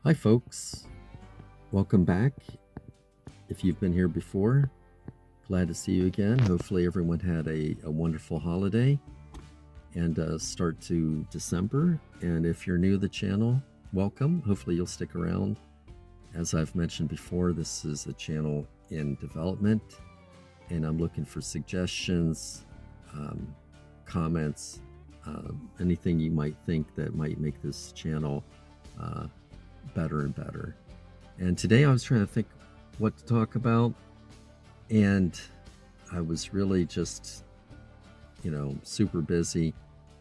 Hi, folks. Welcome back. If you've been here before, glad to see you again. Hopefully, everyone had a wonderful holiday and start to December. And if you're new to the channel, welcome. Hopefully, you'll stick around. As I've mentioned before, this is a channel in development, and I'm looking for suggestions, um, comments, anything you might think that might make this channel uh, better and better. And today I was trying to think what to talk about, and I was really just, super busy.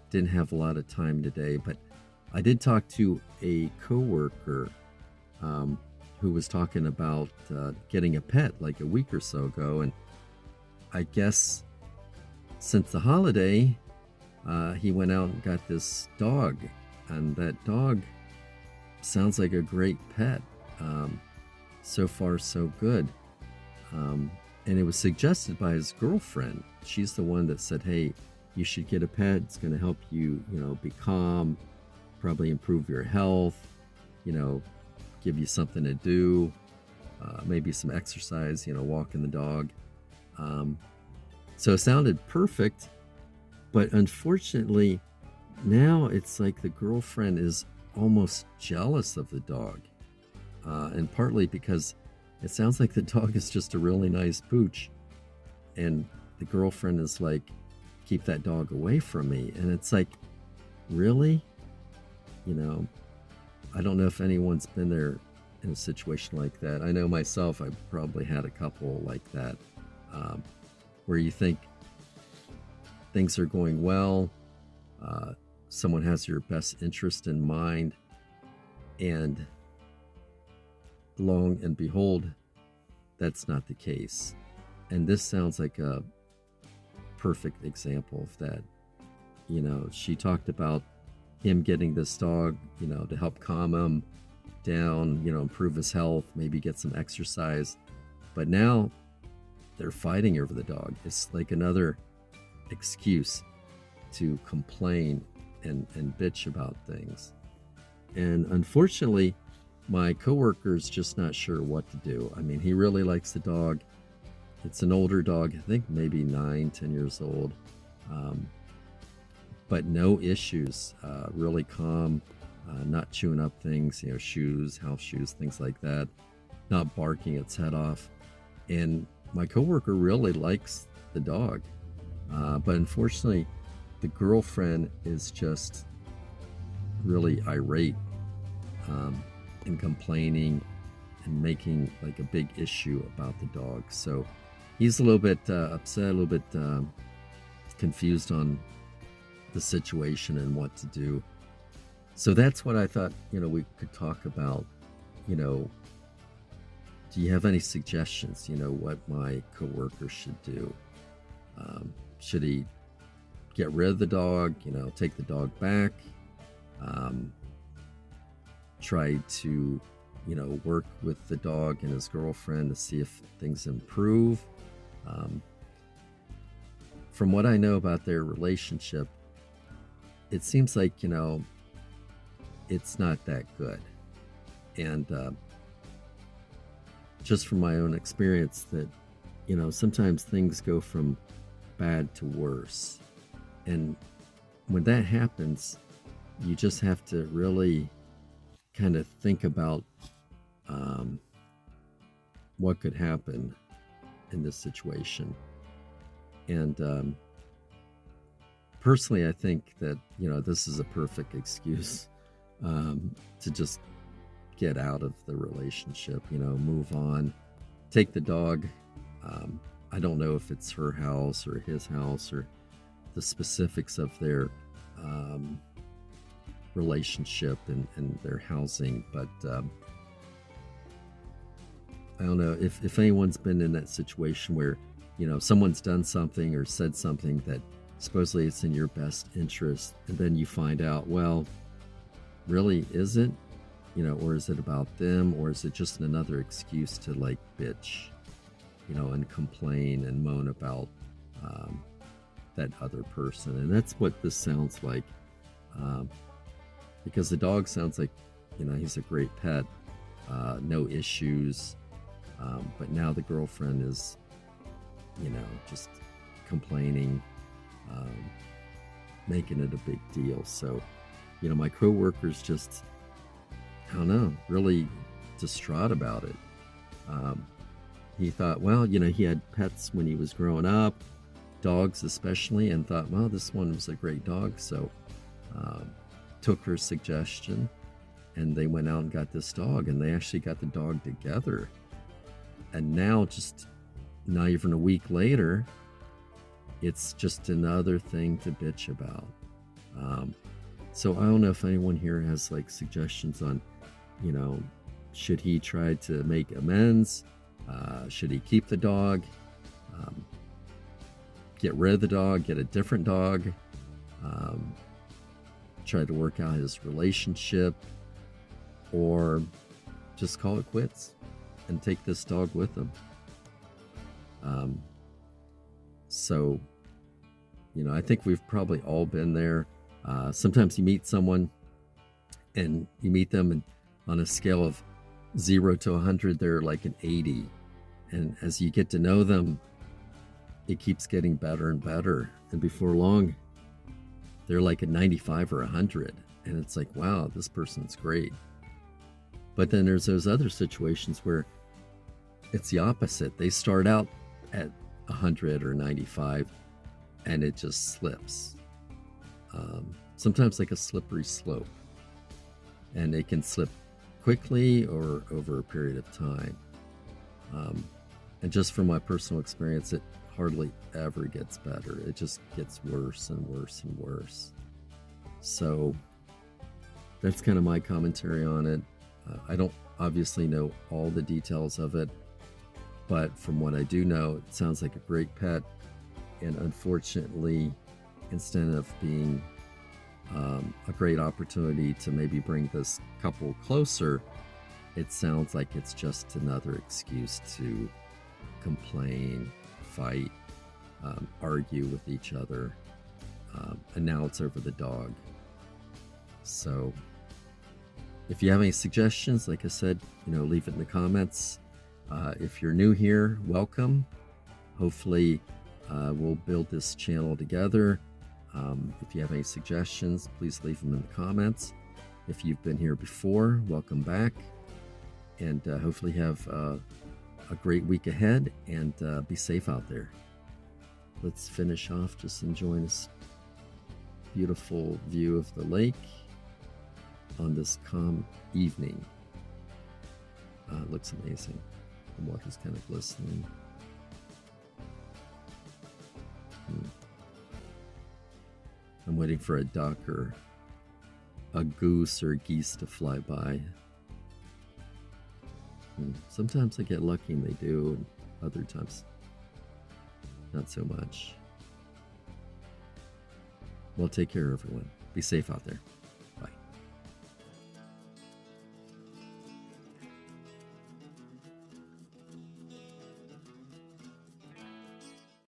Didn't have a lot of time today, but I did talk to a coworker um, who was talking about getting a pet like a week or so ago, and I guess since the holiday, he went out and got this dog, and that dog sounds like a great pet. So far, so good. And it was suggested by his girlfriend. She's the one that said, "Hey, you should get a pet. It's going to help you, be calm, probably improve your health, you know, give you something to do, maybe some exercise, walking the dog." Um, so it sounded perfect, but unfortunately, now it's like the girlfriend is almost jealous of the dog. And partly because it sounds like the dog is just a really nice pooch, and the girlfriend is like, "Keep that dog away from me." And it's like, really? You know, I don't know if anyone's been there in a situation like that. I know myself, I probably had a couple like that, um, where you think things are going well, uh, someone has your best interest in mind, and long and behold, that's not the case. And this sounds like a perfect example of that. She talked about him getting this dog, to help calm him down, improve his health, maybe get some exercise. But now they're fighting over the dog. It's like another excuse to complain and bitch about things. And unfortunately, my coworker's just not sure what to do. I mean, he really likes the dog. It's an older dog, I think maybe 9, 10 years old, um, but no issues. Really calm, not chewing up things, shoes, house shoes, things like that. Not barking its head off. And my coworker really likes the dog, but unfortunately, the girlfriend is just really irate, um, and complaining and making like a big issue about the dog. So he's a little bit upset, a little bit confused on the situation and what to do. So that's what I thought, we could talk about. You know, do you have any suggestions, what my coworker should do? Should he get rid of the dog, take the dog back? Um, Try to, work with the dog and his girlfriend to see if things improve. Um, from what I know about their relationship, it seems like, it's not that good. And just from my own experience, that, sometimes things go from bad to worse. And when that happens, you just have to really kind of think about um, what could happen in this situation. And personally, I think that, this is a perfect excuse to just get out of the relationship, move on, take the dog. I don't know if it's her house or his house or the specifics of their relationship and their housing, but I don't know if anyone's been in that situation where, someone's done something or said something that supposedly it's in your best interest, and then you find out, well, really is it? Or is it about them, or is it just another excuse to like bitch, and complain and moan about um, that other person? And that's what this sounds like, because the dog sounds like he's a great pet, no issues. But now the girlfriend is, just complaining, um, making it a big deal. So, my coworker's just, I don't know, really distraught about it. Um, he thought, well, he had pets when he was growing up, dogs especially, and thought, well, this one was a great dog. So um, took her suggestion, and they went out and got this dog, and they actually got the dog together. And now, just not even a week later, it's just another thing to bitch about. So I don't know if anyone here has like suggestions on, should he try to make amends? Should he keep the dog? Get rid of the dog, get a different dog? Try to work out his relationship? Or just call it quits and take this dog with him? So, I think we've probably all been there. Sometimes you meet someone and you meet them, and on a scale of 0 to 100, they're like an 80. And as you get to know them, it keeps getting better and better. And before long, they're like a 95 or 100. And it's like, wow, this person's great. But then there's those other situations where it's the opposite. They start out at 100 or 95, and it just slips. Sometimes like a slippery slope. And it can slip quickly or over a period of time. And just from my personal experience, it hardly ever gets better. It just gets worse and worse and worse. So that's kind of my commentary on it. I don't obviously know all the details of it, but from what I do know, it sounds like a great pet. And unfortunately, instead of being a great opportunity to maybe bring this couple closer, it sounds like it's just another excuse to complain, fight, argue with each other, and now it's over the dog. So if you have any suggestions, like I said, leave it in the comments. If you're new here, welcome. Hopefully we'll build this channel together. If you have any suggestions, please leave them in the comments. If you've been here before, welcome back. And hopefully have a great week ahead, and be safe out there. Let's finish off just enjoying this beautiful view of the lake on this calm evening. It looks amazing. The water's kind of glistening. I'm waiting for a duck or a goose or geese to fly by. Sometimes I get lucky and they do, and other times not so much. Well, take care, everyone. Be safe out there.